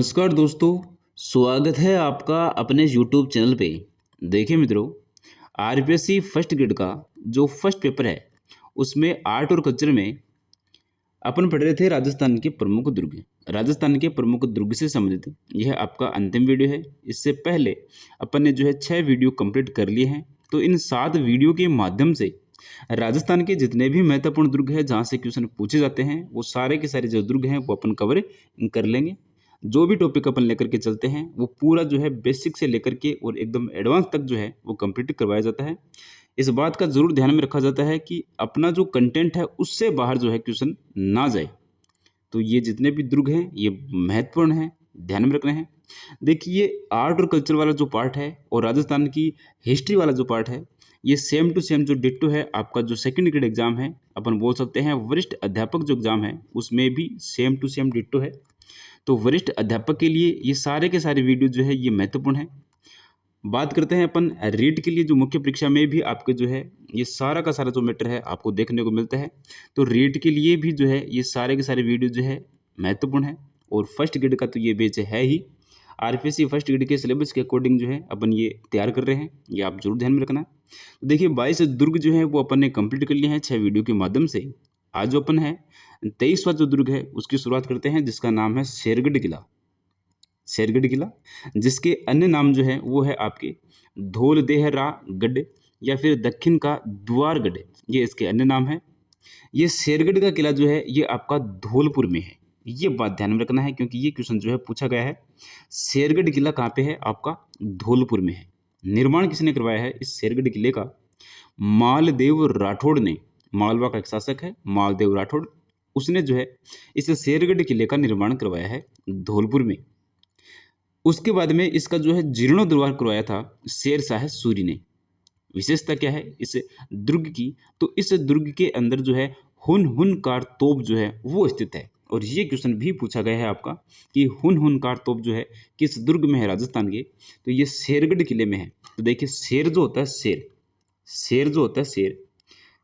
नमस्कार दोस्तों, स्वागत है आपका अपने यूट्यूब चैनल पे। देखिए मित्रों, आरपीएससी फर्स्ट ग्रेड का जो फर्स्ट पेपर है, उसमें आर्ट और कल्चर में अपन पढ़ रहे थे राजस्थान के प्रमुख दुर्ग। राजस्थान के प्रमुख दुर्ग से संबंधित यह आपका अंतिम वीडियो है। इससे पहले अपन ने 6 वीडियो कंप्लीट कर लिए हैं। तो इन 7 वीडियो के माध्यम से राजस्थान के जितने भी महत्वपूर्ण दुर्ग हैं जहाँ से क्वेश्चन पूछे जाते हैं, वो सारे के सारे जो दुर्ग हैं वो अपन कवर कर लेंगे। जो भी टॉपिक अपन लेकर के चलते हैं वो पूरा बेसिक से लेकर के और एकदम एडवांस तक वो कंप्लीट करवाया जाता है। इस बात का जरूर ध्यान में रखा जाता है कि अपना जो कंटेंट है उससे बाहर क्वेश्चन ना जाए। तो ये जितने भी दुर्ग हैं ये महत्वपूर्ण हैं, ध्यान में रखना है। देखिए, आर्ट और कल्चर वाला जो पार्ट है और राजस्थान की हिस्ट्री वाला जो पार्ट है, ये सेम टू सेम जो डिट्टो है आपका जो सेकंड ग्रेड एग्जाम है, अपन बोल सकते हैं वरिष्ठ अध्यापक जो एग्जाम है उसमें भी सेम टू सेम डिट्टो है। तो वरिष्ठ अध्यापक के लिए ये सारे के सारे वीडियो ये महत्वपूर्ण है। बात करते हैं अपन रीट के लिए, जो मुख्य परीक्षा में भी आपके ये सारा का सारा जो मैटर है आपको देखने को मिलता है। तो रीट के लिए भी ये सारे के सारे वीडियो महत्वपूर्ण है। और फर्स्ट ग्रेड का तो ये बेच है ही, आरपीएससी फर्स्ट ग्रेड के सिलेबस के अकॉर्डिंग अपन ये तैयार कर रहे हैं, ये आप जरूर ध्यान में रखना। तो देखिए 22 दुर्ग वो अपन ने कंप्लीट कर लिए हैं 6 वीडियो के माध्यम से। आज जो अपन है 23वां जो दुर्ग है उसकी शुरुआत करते हैं, जिसका नाम है शेरगढ़ किला। शेरगढ़ किला, जिसके अन्य नाम वो है आपके धौलदेहरा गढ़ या फिर दक्षिण का द्वारगढ़, ये इसके अन्य नाम है। ये शेरगढ़ का किला ये आपका धौलपुर में है। ये बात ध्यान में रखना है क्योंकि ये क्वेश्चन पूछा गया है। शेरगढ़ किला कहाँ पे है? आपका धौलपुर में है। निर्माण किसने करवाया है इस शेरगढ़ किले का? मालदेव राठौड़ ने। मालवा का एक शासक है मालदेव राठौड़, उसने इस शेरगढ़ किले का निर्माण करवाया है धौलपुर में। उसके बाद में इसका जीर्णोद्धार करवाया था शेरशाह सूरी ने। विशेषता क्या है इस दुर्ग की? तो इस दुर्ग के अंदर हुनहुनकार तोप वो स्थित है। और ये क्वेश्चन भी पूछा गया है आपका कि हुनहुनकार तोप किस दुर्ग में है राजस्थान के? तो ये शेरगढ़ किले में है। तो देखिए, शेर जो होता है शेर जो होता है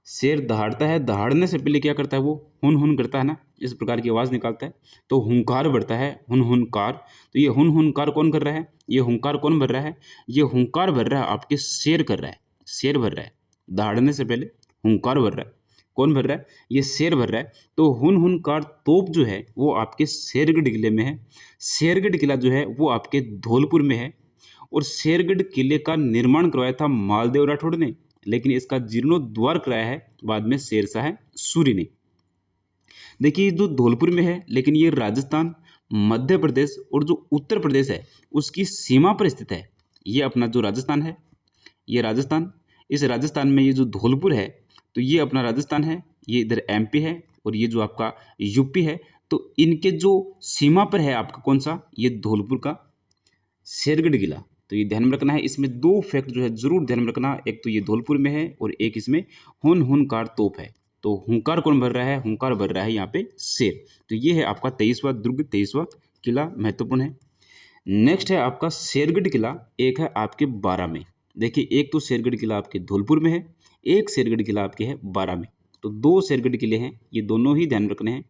शेर दहाड़ता है, दहाड़ने से पहले क्या करता है? वो हुन हुन करता है ना, इस प्रकार की आवाज़ निकालता है तो हुंकार बढ़ता है, हुन हुनकार। तो ये हुन हुनकार कौन कर रहा है? ये हुंकार कौन भर रहा है? ये हुंकार भर रहा है आपके शेर कर रहा है, शेर भर रहा है। दहाड़ने से पहले हुंकार भर रहा है। कौन भर रहा है? ये शेर भर रहा है। तो हुन हुनकार तोप वो आपके शेरगढ़ किले में है। शेरगढ़ किला वो आपके धौलपुर में है। और शेरगढ़ किले का निर्माण करवाया था मालदेव राठौड़ ने, लेकिन इसका जीर्णोद्धार कराया है बाद में शेरशाह सूरी ने। देखिए, जो धौलपुर में है लेकिन ये राजस्थान, मध्य प्रदेश और जो उत्तर प्रदेश है उसकी सीमा पर स्थित है। ये अपना जो राजस्थान है, ये राजस्थान, इस राजस्थान में ये जो धौलपुर है तो ये अपना राजस्थान है, ये इधर एमपी है और ये जो आपका यूपी है। तो इनके जो सीमा पर है आपका कौन सा? ये धौलपुर का शेरगढ़ किला। तो ये ध्यान में रखना है। इसमें 2 फैक्ट जरूर ध्यान में रखना, एक तो ये धौलपुर में है और एक इसमें हुनहुनकार तोप है। तो हुंकार कौन भर रहा है? हुंकार भर रहा है यहाँ पे शेर। तो ये है आपका 23वां दुर्ग, 23वां किला महत्वपूर्ण है। नेक्स्ट है आपका शेरगढ़ किला, एक है आपके बारा में। देखिए, एक तो शेरगढ़ किला आपके धौलपुर में है, एक शेरगढ़ किला आपके है बारा में। तो 2 शेरगढ़ किले हैं, ये दोनों ही ध्यान रखने हैं।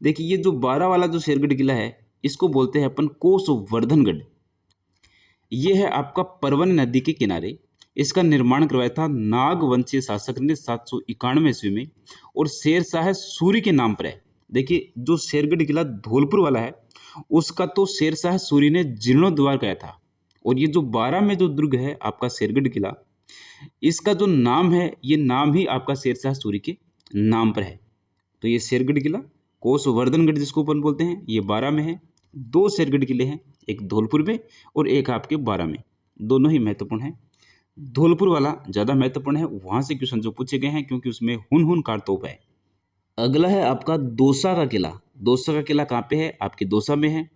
देखिए, ये जो बारा वाला जो शेरगढ़ किला है इसको बोलते हैं अपन कोसवर्धनगढ़। ये है आपका परवन नदी के किनारे। इसका निर्माण करवाया था नागवंशीय शासक ने 791 ईस्वी में और शेरशाह सूरी के नाम पर है। देखिए, जो शेरगढ़ किला धौलपुर वाला है उसका तो शेरशाह सूरी ने जीर्णोद्धार कराया था। और ये जो बारा में जो दुर्ग है आपका शेरगढ़ किला, इसका जो नाम है ये नाम ही आपका शेरशाह सूरी के नाम पर है। तो ये शेरगढ़ किला कोसवर्धनगढ़ जिसको अपन बोलते हैं, ये बारा में है। 2 शेरगढ़ किले हैं, एक धौलपुर में और एक आपके बारा में। दोनों ही महत्वपूर्ण हैं। धौलपुर वाला ज़्यादा महत्वपूर्ण है, वहाँ से क्वेश्चन जो पूछे गए हैं क्योंकि उसमें हुनहुनकार तोप है। अगला है आपका दौसा का किला। दौसा का किला कहाँ पे है? आपके दौसा में है।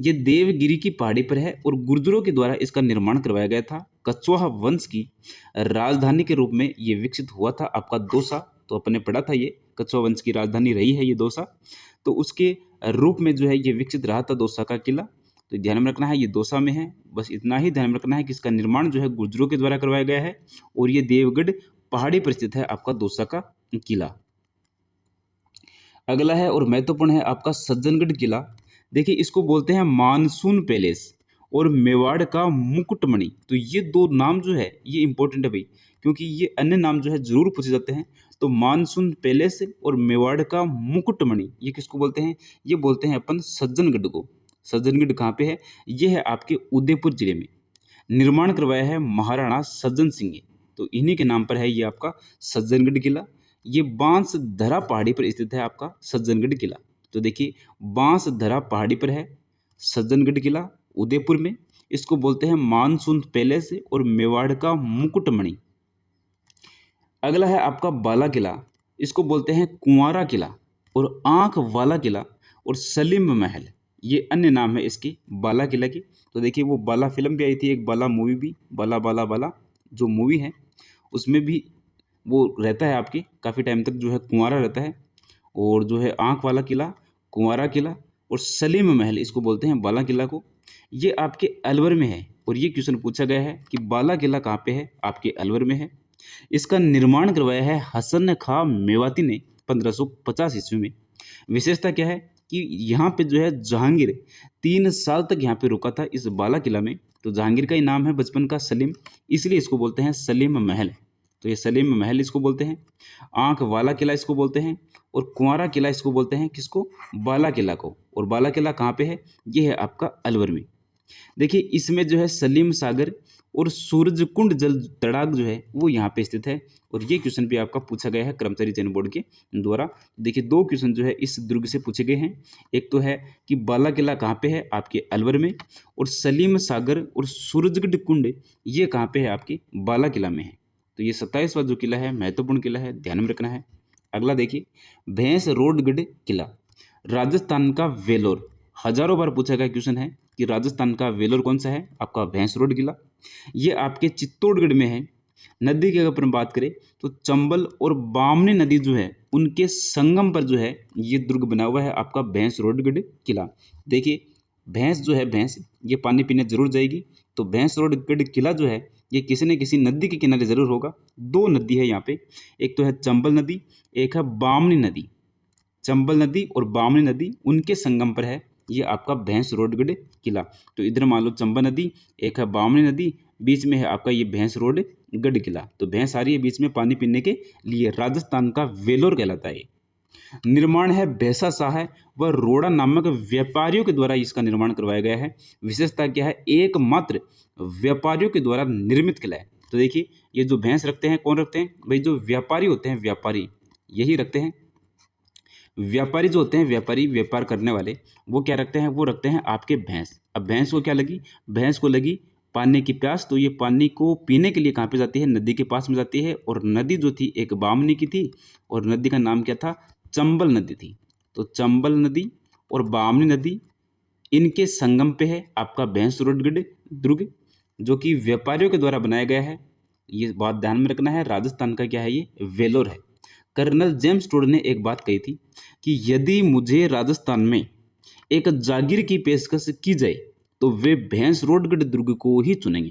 ये देवगिरी की पहाड़ी पर है और गुर्जरों के द्वारा इसका निर्माण करवाया गया था। कछवाहा वंश की राजधानी के रूप में ये विकसित हुआ था आपका दौसा। तो अपने पढ़ा था ये कछवाहा वंश की राजधानी रही है ये दौसा। तो उसके रूप में ये विकसित रहा था दौसा का किला। तो ध्यान में रखना है ये दौसा में है। बस इतना ही ध्यान में रखना है कि इसका निर्माण गुर्जरों के द्वारा करवाया गया है और ये देवगढ़ पहाड़ी पर स्थित है आपका दौसा का किला। अगला है और महत्वपूर्ण है आपका सज्जनगढ़ किला। देखिए इसको बोलते हैं मानसून पैलेस और मेवाड़ का मुकुटमणि। तो ये दो नाम जो है ये इंपॉर्टेंट है भाई, क्योंकि ये अन्य नाम जो है जरूर पूछे जाते हैं। तो मानसून पैलेस और मेवाड़ का मुकुटमणि ये किसको बोलते हैं? ये बोलते हैं अपन सज्जनगढ़ को। सज्जनगढ़ कहाँ पे है? ये है आपके उदयपुर जिले में। निर्माण करवाया है महाराणा सज्जन सिंह ने। तो इन्हीं के नाम पर है ये आपका सज्जनगढ़ किला। ये बांसधरा पहाड़ी पर स्थित है आपका सज्जनगढ़ किला। तो देखिए बांसधरा पहाड़ी पर है सज्जनगढ़ किला उदयपुर में। इसको बोलते हैं मानसून पैलेस और मेवाड़ का मुकुटमणि। अगला है आपका बाला किला। इसको बोलते हैं कुंवारा किला और आंख वाला किला और सलीम महल। ये अन्य नाम है इसकी बाला किला की। तो देखिए वो बाला फिल्म भी आई थी, एक बाला मूवी भी, बाला बाला बाला जो मूवी है उसमें भी वो रहता है आपकी काफ़ी टाइम तक जो है कुंवारा रहता है। और जो है आंख वाला किला, कुंवारा किला और सलीम महल इसको बोलते हैं बाला किला को। ये आपके अलवर में है और ये क्वेश्चन पूछा गया है कि बाला किला कहाँ पे है? आपके अलवर में है। इसका निर्माण करवाया है हसन खां मेवाती ने 1550 ईस्वी में। विशेषता क्या है कि यहाँ पे जो है जहांगीर 3 साल तक यहाँ पे रुका था इस बाला किला में। तो जहांगीर का ही नाम है बचपन का सलीम, इसलिए इसको बोलते हैं सलीम महल। तो ये सलीम महल इसको बोलते हैं। आंख वाला किला इसको बोलते हैं और कुंवारा किला इसको बोलते हैं किसको? बाला किला को। और बाला किला कहाँ पे है? ये है आपका अलवर में। देखिए इसमें जो है सलीम सागर और सूरजकुंड जल तड़ाग जो है वो यहाँ पे स्थित है। और ये क्वेश्चन भी आपका पूछा गया है कर्मचारी चयन बोर्ड के द्वारा। देखिए दो क्वेश्चन जो है इस दुर्ग से पूछे गए हैं। एक तो है कि बाला किला कहाँ पे है? आपके अलवर में। और सलीम सागर और सूरजगढ़ कुंड ये कहाँ पे है? आपके बाला किला में है। तो ये 27वां जो किला है महत्वपूर्ण किला है, ध्यान में रखना है। अगला देखिए भैंसरोडगढ़ किला, राजस्थान का वेलोर। हजारों बार पूछा गया क्वेश्चन है कि राजस्थान का वेलोर कौन सा है? आपका भैंसरोड किला। ये आपके चित्तौड़गढ़ में है। नदी की अगर अपन बात करें तो चंबल और बामनी नदी जो है उनके संगम पर जो है ये दुर्ग बना हुआ है आपका भैंसरोडगढ़ किला। देखिए भैंस जो है भैंस ये पानी पीने जरूर जाएगी। तो भैंसरोडगढ़ किला जो है ये किसी न किसी नदी के किनारे जरूर होगा। दो नदी है यहाँ पे, एक तो है चंबल नदी, एक है बामनी नदी। चंबल नदी और बामनी नदी उनके संगम पर है ये आपका भैंसरोडगढ़ किला। तो इधर मान लो चंबल नदी, एक है बामनी नदी, बीच में है आपका ये भैंसरोडगढ़ किला। तो भैंस आ रही है बीच में पानी पीने के लिए। राजस्थान का वेलोर कहलाता है। निर्माण है भैंसा शाह है व रोड़ा नामक व्यापारियों के द्वारा इसका निर्माण करवाया गया है। विशेषता क्या है? एकमात्र व्यापारियों के द्वारा निर्मित किला है। तो देखिए ये जो भैंस रखते हैं कौन रखते हैं भाई? जो व्यापारी होते हैं, व्यापारी यही रखते हैं। व्यापारी जो होते हैं, व्यापारी व्यापार करने वाले, वो क्या रखते हैं? वो रखते हैं आपके भैंस। अब भैंस को क्या लगी? भैंस को लगी पानी की प्यास। तो ये पानी को पीने के लिए कहाँ पे जाती है? नदी के पास में जाती है। और नदी जो थी एक बामनी की थी और नदी का नाम क्या था? चंबल नदी थी। तो चंबल नदी और बामनी नदी इनके संगम पे है आपका भैंसरोडगढ़ दुर्ग, जो कि व्यापारियों के द्वारा बनाया गया है। ये बात ध्यान में रखना है। राजस्थान का क्या है? ये वेलोर है। कर्नल जेम्स टोड ने एक बात कही थी कि यदि मुझे राजस्थान में एक जागीर की पेशकश की जाए तो वे भैंसरोडगढ़ दुर्ग को ही चुनेंगे।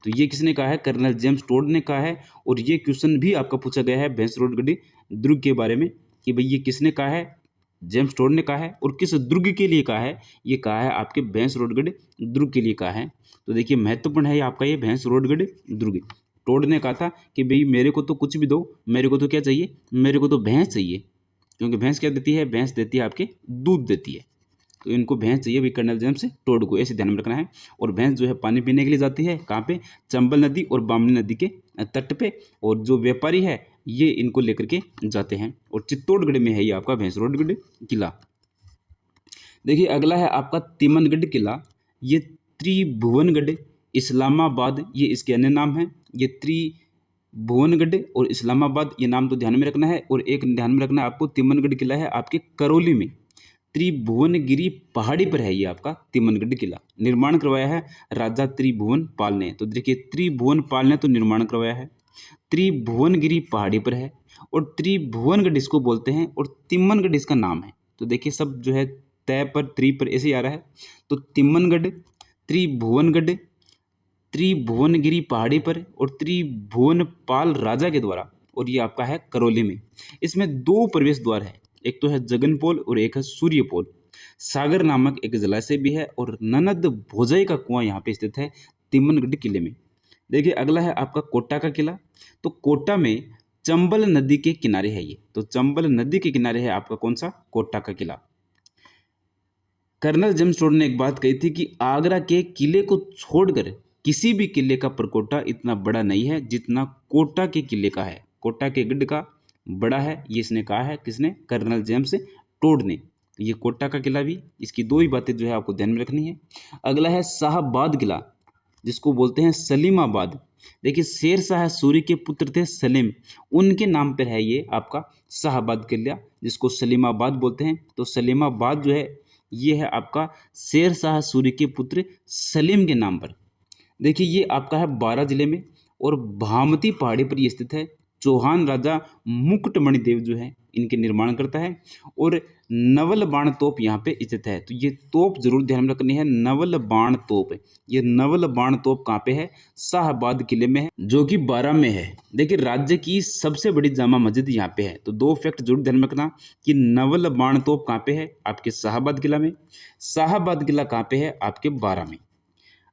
तो ये किसने कहा है? कर्नल जेम्स टोड ने कहा है। और ये क्वेश्चन भी आपका पूछा गया है भैंसरोडगढ़ दुर्ग के बारे में कि भाई ये किसने कहा है? जेम्स टोड ने कहा है। और किस दुर्ग के लिए कहा है? ये कहा है आपके भैंसरोडगढ़ दुर्ग के लिए कहा है। तो देखिए महत्वपूर्ण है आपका ये भैंसरोडगढ़ दुर्ग। टोड ने कहा था कि भाई मेरे को तो कुछ भी दो, मेरे को तो क्या चाहिए? मेरे को तो भैंस चाहिए। क्योंकि भैंस क्या देती है? भैंस देती है आपके दूध देती है। तो इनको भैंस चाहिए भी कर्नल जेम्स टोड को, ऐसे ध्यान में रखना है। और भैंस जो है पानी पीने के लिए जाती है कहाँ पे? चंबल नदी और बामनी नदी के तट पे। और जो व्यापारी है ये इनको लेकर के जाते हैं। और चित्तौड़गढ़ में है ये आपका भैंसरोडगढ़ किला। देखिए अगला है आपका तिमनगढ़ किला। ये त्रिभुवनगढ़ इस्लामाबाद ये इसके अन्य नाम है। ये त्रिभुवनगढ़ और इस्लामाबाद ये नाम तो ध्यान में रखना है। और एक ध्यान में रखना है आपको, तिमनगढ़ किला है आपके करौली में, त्रिभुवनगिरी पहाड़ी पर है ये आपका तिमनगढ़ किला। निर्माण करवाया है राजा त्रिभुवन पाल ने। तो देखिए त्रिभुवन पाल ने तो निर्माण करवाया है। त्रिभुवनगिरी पहाड़ी पर है और त्रिभुवनगढ़ इसको बोलते हैं और तिमनगढ़ इसका नाम है। तो देखिए सब जो है तय पर त्रि पर ऐसे ही आ रहा है। तो तिमनगढ़, त्रिभुवनगढ़, त्रिभुवनगिरी पहाड़ी पर और त्रिभुवनपाल राजा के द्वारा। और ये आपका है करौली में। इसमें दो प्रवेश द्वार है, एक तो है जगनपोल और एक है सूर्यपोल। सागर नामक एक जलाशय भी है और ननद भोजई का कुआं यहाँ पे स्थित है तिमनगढ़ किले में। देखिए अगला है आपका कोटा का किला। तो कोटा में चंबल नदी के किनारे है ये, तो चंबल नदी के किनारे है आपका कौन सा, कोटा का किला। कर्नल जेम्स टोड ने एक बात कही थी कि आगरा के किले को छोड़कर किसी भी किले का परकोटा इतना बड़ा नहीं है जितना कोटा के किले का है, कोटा के गढ़ का बड़ा है, ये इसने कहा है, किसने, कर्नल जेम्स टोड ने। ये कोटा का किला भी, इसकी दो ही बातें जो है आपको ध्यान में रखनी है। अगला है शाहबाद किला, जिसको बोलते हैं सलीमाबाद। देखिए शेर शाह सूरी के पुत्र थे सलीम, उनके नाम पर है ये आपका शाहबाद किला, जिसको सलीमाबाद बोलते हैं। तो सलीमाबाद जो है ये है आपका शेर शाह सूरी के पुत्र सलीम के नाम पर। देखिए ये आपका है बारां जिले में और भामती पहाड़ी पर ये स्थित है। चौहान राजा मुकुटमणि देव जो है इनके निर्माण करता है और नवल बाण तोप यहाँ पे स्थित है। तो ये तोप जरूर ध्यान में रखनी है, नवल बाण तोप। ये नवल बाण तोप कहाँ पे है, शाहबाद किले में है, जो कि बारां में है। देखिए राज्य की सबसे बड़ी जामा मस्जिद यहाँ पे है। तो दो फैक्ट जरूर ध्यान में रखना कि नवल बाण तोप कहाँ पे है, आपके शाहबाद किला में। शाहबाद किला कहाँ पे है, आपके बारां में।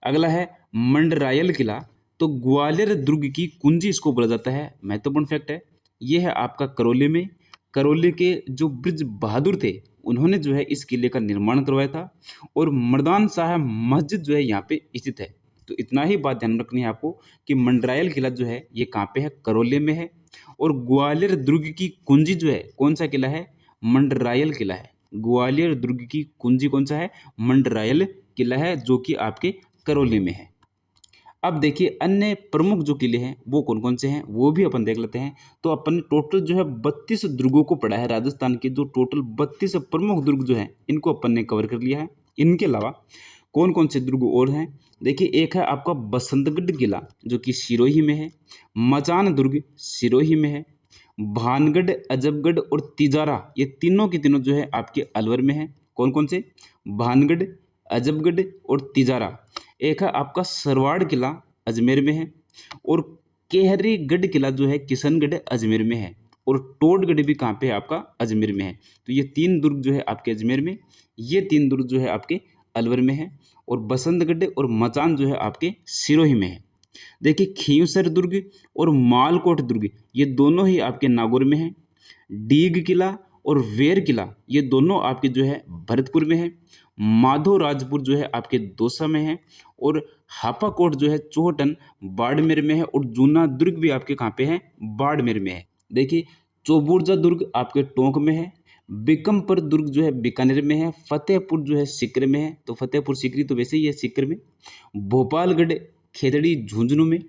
अगला है मंडरायल किला। तो ग्वालियर दुर्ग की कुंजी इसको बोला जाता है, महत्वपूर्ण फैक्ट है। ये है आपका करौली में। करौली के जो ब्रिज बहादुर थे उन्होंने जो है इस किले का निर्माण करवाया था और मर्दान साहब मस्जिद जो है यहाँ पे स्थित है। तो इतना ही बात ध्यान रखनी है आपको कि मंडरायल किला जो है ये कहाँ पे है, करौली में है। और ग्वालियर दुर्ग की कुंजी जो है कौन सा किला है, मंडरायल किला है। ग्वालियर दुर्ग की कुंजी कौन सा है, मंडरायल किला है, जो कि आपके करौली में है। अब देखिए अन्य प्रमुख जो किले हैं वो कौन कौन से हैं वो भी अपन देख लेते हैं। तो अपन ने टोटल जो है 32 दुर्गों को पढ़ा है। राजस्थान के जो टोटल 32 प्रमुख दुर्ग जो हैं इनको अपन ने कवर कर लिया है। इनके अलावा कौन कौन से दुर्ग और हैं, देखिए एक है आपका बसंतगढ़ किला जो कि सिरोही में है। मचान दुर्ग सिरोही में है। भानगढ़, अजबगढ़ और तिजारा ये तीनों के तीनों जो है आपके अलवर में है। कौन कौन से, भानगढ़, अजबगढ़ और तिजारा। एक है आपका सरवाड़ किला अजमेर में है और केहरीगढ़ किला जो है किशनगढ़ अजमेर में है और टोडगढ़ भी कहाँ पे है, आपका अजमेर में है। तो ये तीन दुर्ग जो है आपके अजमेर में, ये तीन दुर्ग जो है आपके अलवर में है और बसंतगढ़ और मचान जो है आपके सिरोही में है। देखिए खींवसर दुर्ग और मालकोट दुर्ग ये दोनों ही आपके नागौर में है। डीग किला और वेर किला ये दोनों आपके जो है भरतपुर में है। माधो राजपुर जो है आपके दौसा में है और हापाकोट जो है चोहटन बाड़मेर में है और जूना दुर्ग भी आपके कहाँ पे है, बाड़मेर में है। देखिए चौबुर्जा दुर्ग आपके टोंक में है। बिकमपुर दुर्ग जो है बीकानेर में है। फतेहपुर जो है सीकर में है, तो फतेहपुर सीकरी तो वैसे ही है सीकर में। भोपालगढ़ खेतड़ी झुंझुनू में।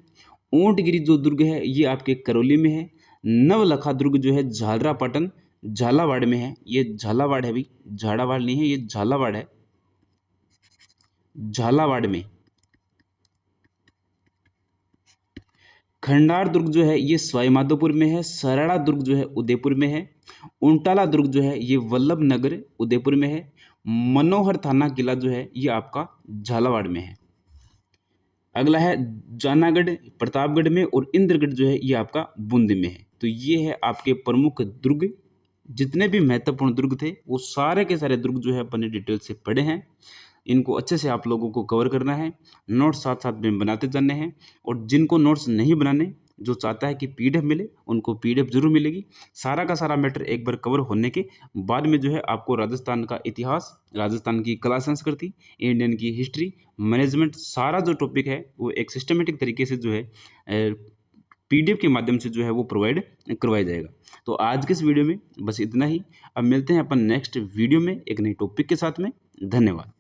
ऊंटगिरी जो दुर्ग है ये आपके करौली में है। नवलखा दुर्ग जो है झालरापाटन झालावाड़ में है। ये झालावाड़ है भाई, झाड़ावाड़ नहीं है, ये झालावाड़ है, झालावाड़ में। खंडार दुर्ग जो है ये सवाईमाधोपुर में है। सराड़ा दुर्ग जो है उदयपुर में है। उंटाला दुर्ग जो है ये वल्लभ नगर उदयपुर में है। मनोहर थाना किला जो है ये आपका झालावाड़ में है। अगला है जानागढ़ प्रतापगढ़ में और इंद्रगढ़ जो है ये आपका बूंदी में है। तो ये है आपके प्रमुख दुर्ग। जितने भी महत्वपूर्ण दुर्ग थे वो सारे के सारे दुर्ग जो है अपन ने डिटेल से पढ़े हैं। इनको अच्छे से आप लोगों को कवर करना है, नोट्स साथ साथ में बनाते जाने हैं। और जिनको नोट्स नहीं बनाने, जो चाहता है कि पीडीएफ मिले उनको पीडीएफ जरूर मिलेगी। सारा का सारा मैटर एक बार कवर होने के बाद में जो है आपको राजस्थान का इतिहास, राजस्थान की कला संस्कृति, इंडियन की हिस्ट्री, मैनेजमेंट, सारा जो टॉपिक है वो एक सिस्टमेटिक तरीके से जो है पीडीएफ के माध्यम से जो है वो प्रोवाइड करवाया जाएगा। तो आज के इस वीडियो में बस इतना ही। अब मिलते हैं अपन नेक्स्ट वीडियो में एक नई टॉपिक के साथ में। धन्यवाद।